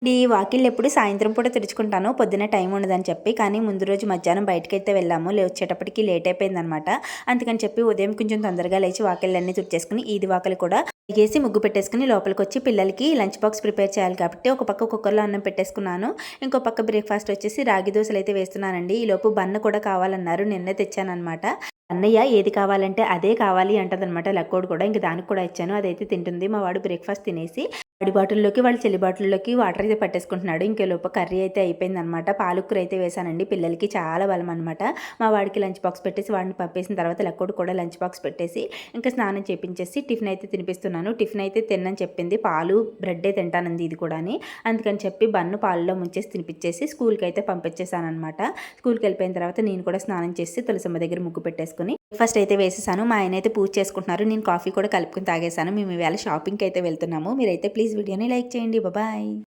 ఈ వాకిళ్ళు ఎప్పుడు సాయంత్రం పూట తుడుచుకుంటాను. పొద్దున్న టైం ఉండదని చెప్పి. కానీ ముందు రోజు మధ్యాహ్నం బయటకైతే వెళ్ళాము. వచ్చేటప్పటికి లేట్ అయిపోయిందనమాట. అందుకని చెప్పి ఉదయం కొంచెం తొందరగా లేచి వాకిళ్ళన్నీ తుడిచేసుకుని ఈది వాకిలి కూడా కడిగేసి ముగ్గు పెట్టేసుకుని లోపలికొచ్చి పిల్లలకి లంచ్ బాక్స్ ప్రిపేర్ చేయాలి కాబట్టి ఒక పక్క కుక్కర్లో అన్నం పెట్టేసుకున్నాను. ఇంకో పక్క బ్రేక్‌ఫాస్ట్ వచ్చేసి రాగి దోసలు అయితే వేస్తున్నానండి. ఈలోపు బన్ కూడా కావాలన్నారు. నిన్నే తెచ్చాననమాట. అన్నయ్య ఏది కావాలంటే అదే కావాలి అంటదనమాట లక్కోడు కూడా. ఇంక దానికి కూడా ఇచ్చాను. అదైతే తింటుంది. మా వాడు బ్రేక్‌ఫాస్ట్ తినేసి వాడి బాటిల్‌లోకి, వాళ్ళ చెల్లి బాటిల్‌లోకి వాటర్ అయితే పట్టేసుకుంటున్నాడు. ఇంకీలోపు కర్రీ అయితే అయిపోయిందనమాట. పాలకూర అయితే వేశానండి. పిల్లలకి చాలా బలం అనమాట. మా వాడికి లంచ్ బాక్స్ పెట్టేసి వాడిని పంపేసిన తర్వాత లక్కోడు కూడా లంచ్ బాక్స్ పెట్టేసి ఇంకా స్నానం చేపించేసి టిఫిన్ అయితే తినిపిస్తున్నాను. టిఫిన్ అయితే తినని చెప్పింది. పాలు, బ్రెడ్డే తింటానంది ఇది కూడాని. అందుకని చెప్పి బన్ను పాలలో ముంచేసి తినిపిచ్చేసి స్కూల్‌కి అయితే పంపించేసాననమాట. స్కూల్‌కి వెళ్ళిపోయిన తర్వాత నేను కూడా స్నానం చేసి తులసమ్మ దగ్గర ముగ్గు పెట్టేసుకొని ఫస్ట్ అయితే వేసేసాను. మా ఆయన అయితే పూజ చేసుకుంటున్నారు. నేను కాఫీ కూడా కలుపుకొని తాగేసాను. మేము ఈవేళ షాపింగ్‌కి అయితే వెళ్తున్నాము. మీరైతే ప్లీజ్ వీడియోని లైక్ చేయండి. బాయ్.